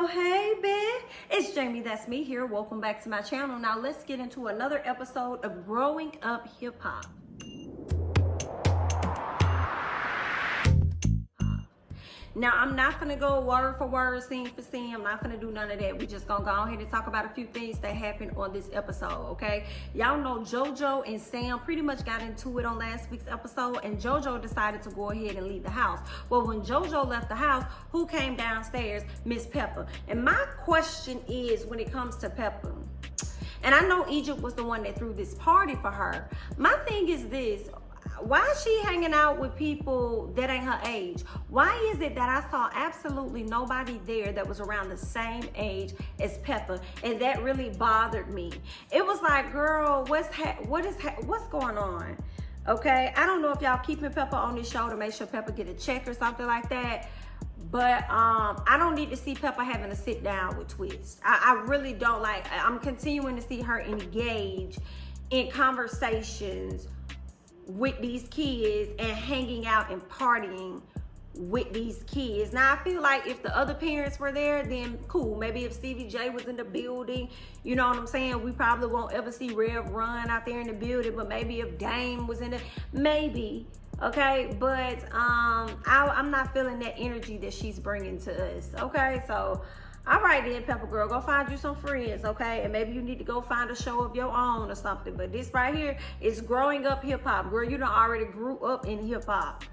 Hey, babe. It's Jamithatsme here. Welcome back to my channel. Now let's get into another episode of Growing Up Hip Hop. Now, I'm not going to go word for word, scene for scene. I'm not going to do none of that. We're just going to go ahead and talk about a few things that happened on this episode, okay? Y'all know JoJo and Sam pretty much got into it on last week's episode, and JoJo decided to go ahead and leave the house. Well, when JoJo left the house, who came downstairs? Miss Pepa. And my question is, when it comes to Pepa, and I know Egypt was the one that threw this party for her. My thing is this. Why is she hanging out with people that ain't her age? Why is it that I saw absolutely nobody there that was around the same age as Pepa? And that really bothered me. It was like, girl, what's going on? Okay, I don't know if y'all keeping Pepa on this show to make sure Pepa get a check or something like that. But I don't need to see Pepa having to sit down with Twist. I really don't. Like, I'm continuing to see her engage in conversations with these kids and hanging out and partying with these kids. Now, I feel like if the other parents were there, then cool. Maybe if Stevie J was in the building, you know what I'm saying? We probably won't ever see Rev Run out there in the building, but maybe if Dame was in the, maybe. Okay, but I'm not feeling that energy that she's bringing to us. Okay, so all right then, Pepa girl, go find you some friends, okay? And maybe you need to go find a show of your own or something. But this right here is growing up hip hop. Girl, you done already grew up in hip hop.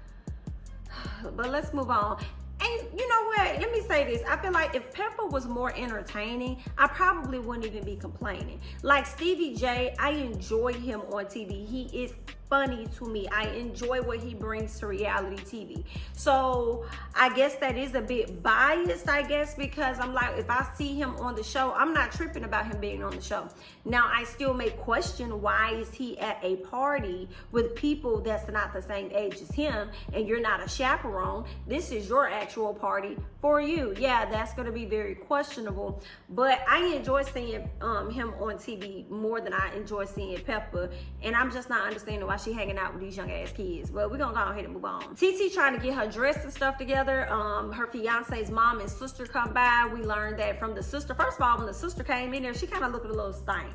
But let's move on. And you know what? Let me say this. I feel like if Pepa was more entertaining, I probably wouldn't even be complaining. Like Stevie J, I enjoy him on TV. He is funny to me. I enjoy what he brings to reality TV. So I guess that is a bit biased, I guess, because I'm like, if I see him on the show, I'm not tripping about him being on the show. Now, I still may question, why is he at a party with people that's not the same age as him, and you're not a chaperone? This is your actual party for you. Yeah, that's going to be very questionable, but I enjoy seeing him on TV more than I enjoy seeing Pepa, and I'm just not understanding why she hanging out with these young ass kids. But we're gonna go ahead and move on. TT trying to get her dress and stuff together. Her fiance's mom and sister come by. We learned that from the sister. First of all, when the sister came in there, she kind of looked a little stank.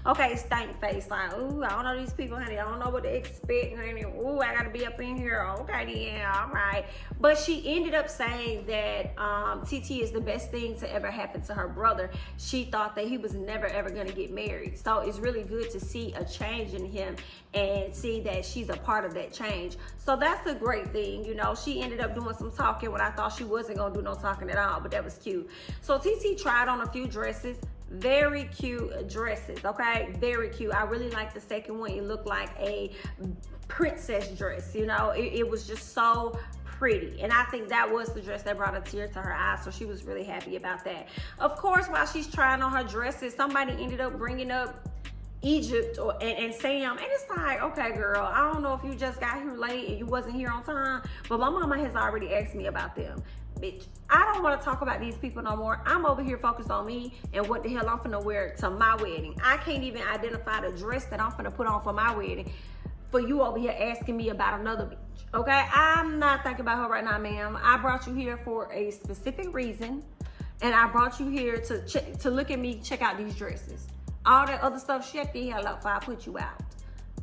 Okay, stank face, like, ooh, I don't know these people, honey. I don't know what to expect, honey. Ooh, I gotta be up in here. Okay, yeah, all right. But she ended up saying that TT is the best thing to ever happen to her brother. She thought that he was never ever gonna get married. So it's really good to see a change in him and see that she's a part of that change. So that's a great thing. You know, she ended up doing some talking when I thought she wasn't gonna do no talking at all, but that was cute. So TT tried on a few dresses. Very cute dresses, okay? Very cute. I really like the second one. It looked like a princess dress, you know? It was just so pretty, and I think that was the dress that brought a tear to her eyes, so she was really happy about that. Of course, while she's trying on her dresses, somebody ended up bringing up Egypt and Sam, and it's like, okay, girl, I don't know if you just got here late and you wasn't here on time, but my mama has already asked me about them. Bitch, I don't want to talk about these people no more. I'm over here focused on me and what the hell I'm finna wear to my wedding. I can't even identify the dress that I'm finna put on for my wedding for you over here asking me about another bitch, okay? I'm not thinking about her right now, ma'am. I brought you here for a specific reason, and I brought you here to look at me, check out these dresses. All that other stuff, shut the hell up before I put you out,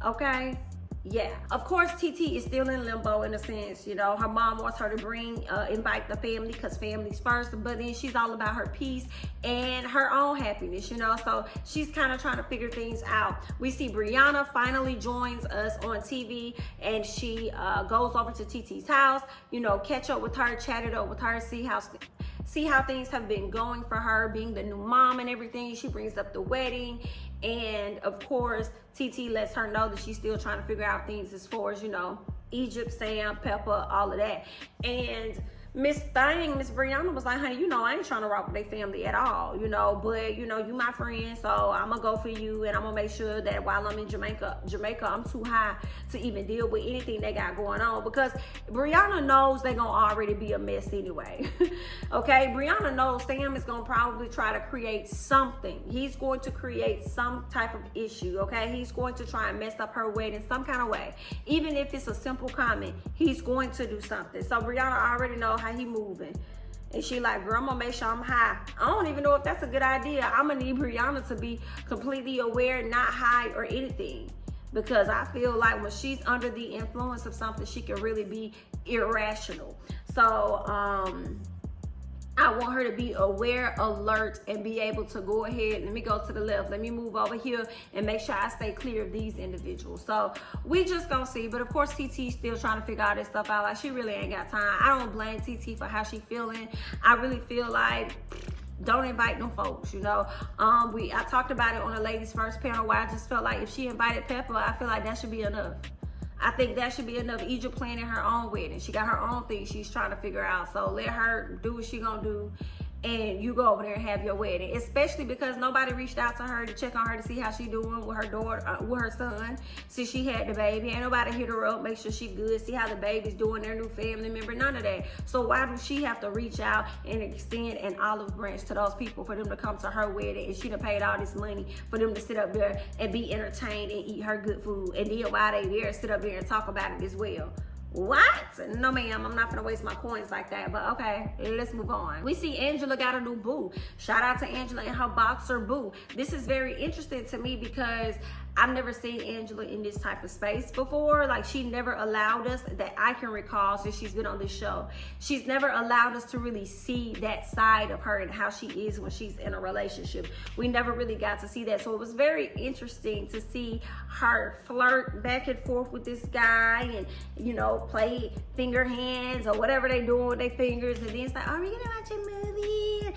okay? Yeah, of course, TT is still in limbo in a sense, you know. Her mom wants her to invite the family because family's first, but then she's all about her peace and her own happiness, you know. So she's kind of trying to figure things out. We see Brianna finally joins us on TV, and she goes over to TT's house, you know, catch up with her, chat it up with her, see how things have been going for her, being the new mom and everything. She brings up the wedding, and of course, TT lets her know that she's still trying to figure out things as far as, you know, Egypt, Sam, Pepa, all of that. And Miss Brianna was like, honey, you know, I ain't trying to rock with their family at all, you know, but, you know, you my friend, so I'm going to go for you, and I'm going to make sure that while I'm in Jamaica, I'm too high to even deal with anything they got going on, because Brianna knows they're going to already be a mess anyway, okay? Brianna knows Sam is going to probably try to create something. He's going to create some type of issue, okay? He's going to try and mess up her wedding some kind of way. Even if it's a simple comment, he's going to do something. So Brianna already knows how he moving. And she like, girl, I'm gonna make sure I'm high. I don't even know if that's a good idea. I'm gonna need Brianna to be completely aware, not high or anything. Because I feel like when she's under the influence of something, she can really be irrational. So I want her to be aware, alert, and be able to go ahead. Let me go to the left. Let me move over here and make sure I stay clear of these individuals. So we just gonna see. But of course, TT's still trying to figure all this stuff out. Like, she really ain't got time. I don't blame TT for how she feeling. I really feel like, don't invite them folks, you know. I talked about it on the ladies' first panel where I just felt like if she invited Pepa, I feel like that should be enough. I think that should be enough. Egypt planning her own wedding. She got her own thing she's trying to figure out. So let her do what she gonna do, and you go over there and have your wedding. Especially because nobody reached out to her to check on her to see how she doing with her daughter, with her son, since she had the baby. Ain't nobody hit her up, make sure she good, see how the baby's doing, their new family member, none of that. So why do she have to reach out and extend an olive branch to those people for them to come to her wedding, and she done paid all this money for them to sit up there and be entertained and eat her good food, and then while they there, sit up there and talk about it as well? What? No, ma'am, I'm not gonna waste my coins like that. But okay, let's move on. We see Angela got a new boo. Shout out to Angela and her boxer boo. This is very interesting to me because I've never seen Angela in this type of space before. Like, she never allowed us, that I can recall since she's been on this show, she's never allowed us to really see that side of her and how she is when she's in a relationship. We never really got to see that. So it was very interesting to see her flirt back and forth with this guy and, you know, play finger hands or whatever they doing with their fingers. And then it's like, are we gonna watch a movie?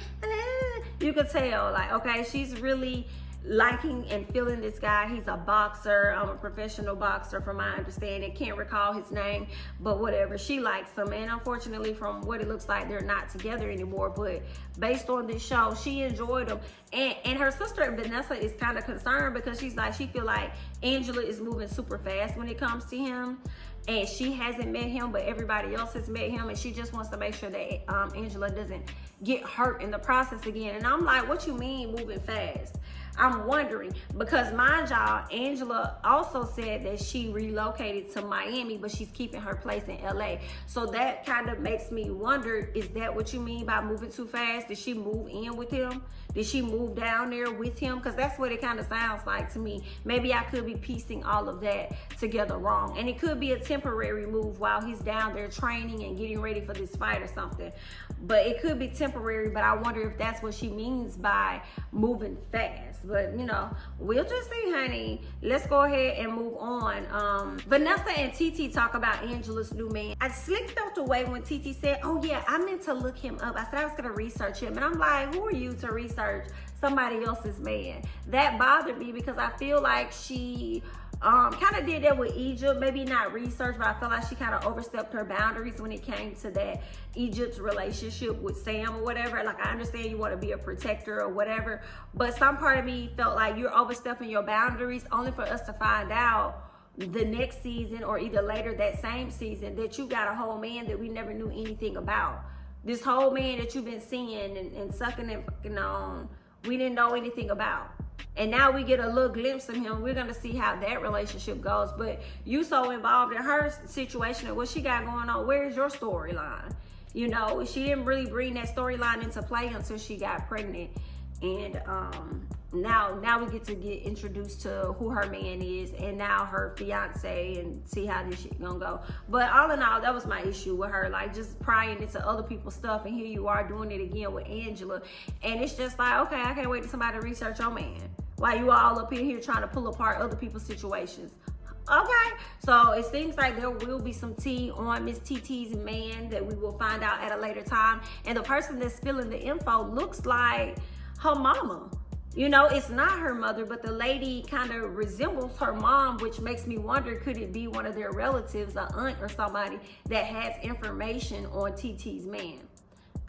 You could tell, like, okay, she's really liking and feeling this guy. He's a boxer, a professional boxer from my understanding. Can't recall his name, but whatever. She likes him, and unfortunately from what it looks like, they're not together anymore. But based on this show, she enjoyed him. And her sister Vanessa is kind of concerned because she's like, she feel like Angela is moving super fast when it comes to him. And she hasn't met him, but everybody else has met him, and she just wants to make sure that Angela doesn't get hurt in the process again. And I'm like, what you mean moving fast? I'm wondering, because mind y'all, Angela also said that she relocated to Miami, but she's keeping her place in LA. So that kind of makes me wonder, is that what you mean by moving too fast? Did she move in with him? Did she move down there with him? Because that's what it kind of sounds like to me. Maybe I could be piecing all of that together wrong. And it could be a temporary move while he's down there training and getting ready for this fight or something. But it could be temporary, but I wonder if that's what she means by moving fast. But, you know, we'll just see, honey. Let's go ahead and move on. Vanessa and TT talk about Angela's new man. I slick felt away when TT said, oh yeah, I meant to look him up. I said I was gonna research him. And I'm like, who are you to research somebody else's man? That bothered me because I feel like she kind of did that with Egypt, maybe not research, but I felt like she kind of overstepped her boundaries when it came to that Egypt's relationship with Sam or whatever. Like, I understand you want to be a protector or whatever, but some part of me felt like you're overstepping your boundaries only for us to find out the next season or either later that same season that you got a whole man that we never knew anything about. This whole man that you've been seeing and sucking and fucking on, we didn't know anything about. And now we get a little glimpse of him. We're going to see how that relationship goes. But you so involved in her situation and what she got going on. Where's your storyline? You know, she didn't really bring that storyline into play until she got pregnant. And now we get to get introduced to who her man is and now her fiance and see how this shit gonna go. But all in all, that was my issue with her, like just prying into other people's stuff, and here you are doing it again with Angela. And it's just like, okay, I can't wait for somebody to research your man while you all up in here trying to pull apart other people's situations. Okay, so it seems like there will be some tea on Miss TT's man that we will find out at a later time. And the person that's spilling the info looks like her mama. You know, it's not her mother, but the lady kind of resembles her mom, which makes me wonder, could it be one of their relatives, an aunt or somebody that has information on TT's man?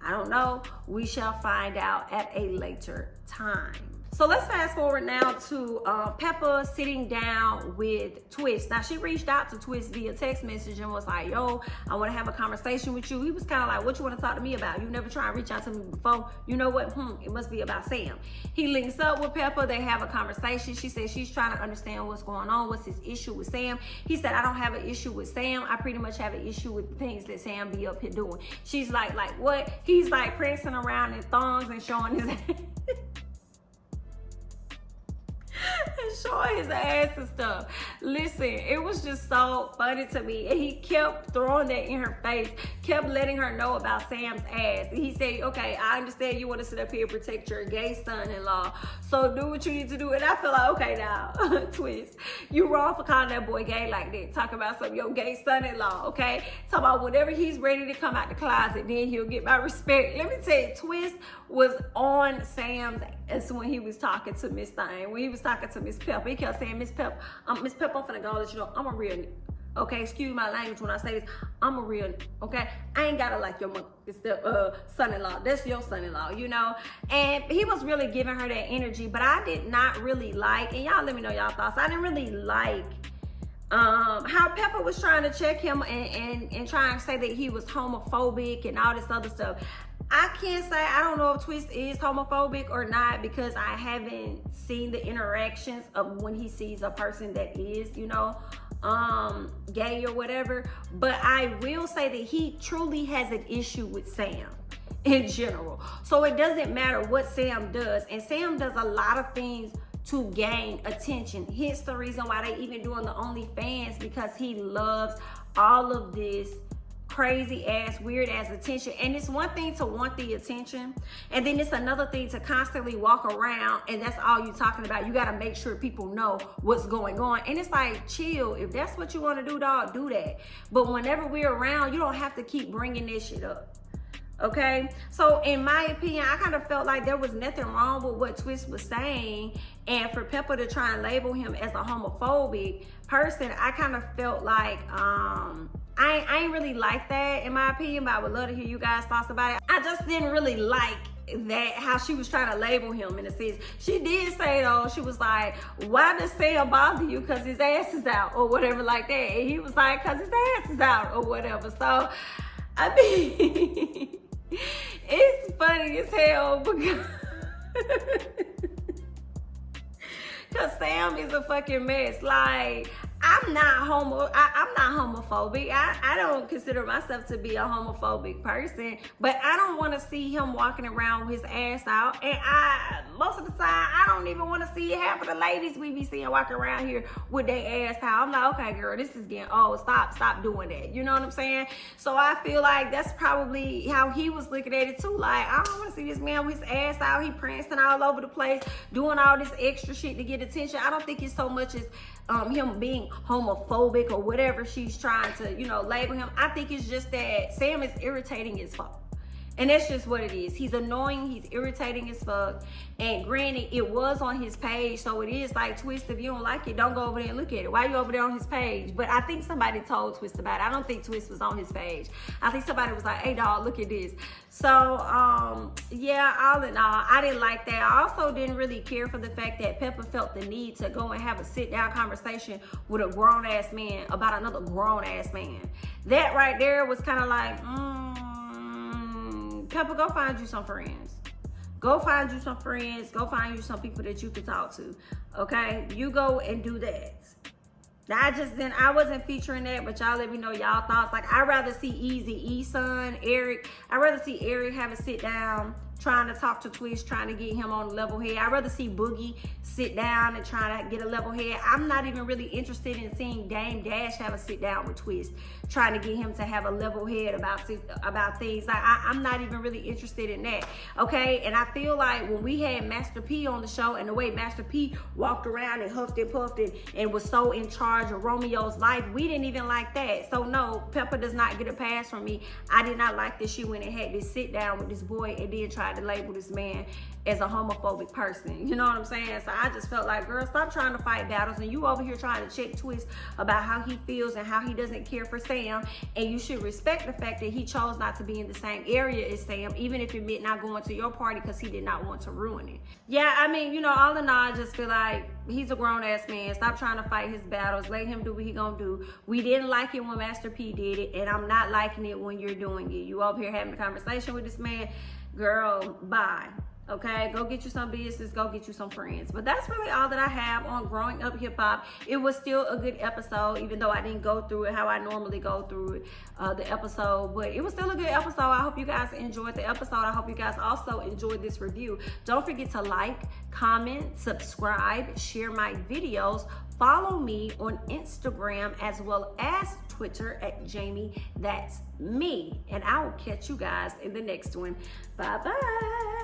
I don't know. We shall find out at a later time. So let's fast forward now to Pepa sitting down with Twist. Now, she reached out to Twist via text message and was like, yo, I want to have a conversation with you. He was kind of like, what you want to talk to me about? You never try and reach out to me before. You know what? It must be about Sam. He links up with Pepa. They have a conversation. She said she's trying to understand what's going on. What's his issue with Sam? He said, I don't have an issue with Sam. I pretty much have an issue with the things that Sam be up here doing. She's like what? He's like prancing around in thongs and showing his and showing his ass and stuff. Listen, it was just so funny to me. And he kept throwing that in her face, kept letting her know about Sam's ass. And he said, okay, I understand you want to sit up here and protect your gay son-in-law, so do what you need to do. And I feel like, okay, now, Twist, you wrong for calling that boy gay like that. Talk about some of your gay son-in-law, okay? Talk about whenever he's ready to come out the closet, then he'll get my respect. Let me tell you, Twist was on Sam's ass when he was talking to Miss Thing, when he was talking to Miss Pepa. He kept saying, Miss Pepa, I'm finna go let you know I'm a real nigga. Okay, excuse my language when I say this. I'm a real nigga, okay? I ain't gotta like your son-in-law. That's your son-in-law, you know? And he was really giving her that energy, but I did not really like, and y'all let me know y'all thoughts, I didn't really like how Pepa was trying to check him and trying to say that he was homophobic and all this other stuff. I can't say, I don't know if Twist is homophobic or not, because I haven't seen the interactions of when he sees a person that is, you know, gay or whatever. But I will say that he truly has an issue with Sam in general. So it doesn't matter what Sam does. And Sam does a lot of things to gain attention. Hence the reason why they even doing the OnlyFans, because he loves all of this crazy ass, weird ass attention. And it's one thing to want the attention, and then it's another thing to constantly walk around and that's all you're talking about. You got to make sure people know what's going on. And it's like, chill. If that's what you want to do, dog, do that. But whenever we're around, you don't have to keep bringing this shit up. Okay, so in my opinion, I kind of felt like there was nothing wrong with what Twist was saying, and for Pepa to try and label him as a homophobic person, I kind of felt like I ain't really like that in my opinion, but I would love to hear you guys' thoughts about it. I just didn't really like that, how she was trying to label him in a sense. She did say though, she was like, why does Sam bother you? Because his ass is out or whatever like that. And he was like, because his ass is out or whatever. So I mean, it's funny as hell because Sam is a fucking mess. Like, I'm not homophobic. I don't consider myself to be a homophobic person, but I don't want to see him walking around with his ass out. And most of the time, I don't even want to see half of the ladies we be seeing walking around here with their ass out. I'm like, okay, girl, this is getting old. Stop doing that. You know what I'm saying? So I feel like that's probably how he was looking at it too. Like, I don't want to see this man with his ass out. He prancing all over the place, doing all this extra shit to get attention. I don't think it's so much as him being homophobic or whatever she's trying to, you know, label him. I think it's just that Sam is irritating as fuck. And that's just what it is. He's annoying, he's irritating as fuck. And granted, it was on his page, so it is like, Twist, if you don't like it, don't go over there and look at it. Why are you over there on his page? But I think somebody told Twist about it. I don't think Twist was on his page. I think somebody was like, hey dog, look at this. So yeah, all in all, I didn't like that. I also didn't really care for the fact that Pepa felt the need to go and have a sit down conversation with a grown ass man about another grown ass man. That right there was kind of like, Pepa, go find you some friends. Go find you some friends. Go find you some people that you can talk to. Okay? You go and do that. I wasn't featuring that, but y'all let me know y'all thoughts. Like, I'd rather see Eazy-E's son, Eric. I'd rather see Eric have a sit down, trying to talk to Twist, trying to get him on a level head. I'd rather see Boogie sit down and try to get a level head. I'm not even really interested in seeing Dame Dash have a sit down with Twist, trying to get him to have a level head about things. Like, I'm not even really interested in that, okay? And I feel like when we had Master P on the show, and the way Master P walked around and huffed and puffed and was so in charge of Romeo's life, we didn't even like that. So no, Pepa does not get a pass from me. I did not like that she went and had this sit down with this boy and then tried tried to label this man as a homophobic person. You know what I'm saying? So I just felt like, girl, stop trying to fight battles, and you over here trying to check Twist about how he feels and how he doesn't care for Sam, and you should respect the fact that he chose not to be in the same area as Sam, even if it meant not going to your party because he did not want to ruin it. Yeah, I mean, you know, all in all, I just feel like he's a grown-ass man. Stop trying to fight his battles. Let him do what he gonna do. We didn't like it when Master P did it, and I'm not liking it when you're doing it. You over here having a conversation with this man, girl, bye. Okay, go get you some business, go get you some friends. But that's really all that I have on growing up hip hop. It was still a good episode, even though I didn't go through it how I normally go through it, the episode. But it was still a good episode. I hope you guys enjoyed the episode. I hope you guys also enjoyed this review. Don't forget to like, comment, subscribe, share my videos. Follow me on Instagram as well as Twitter at jamithatsme. And I will catch you guys in the next one. Bye-bye.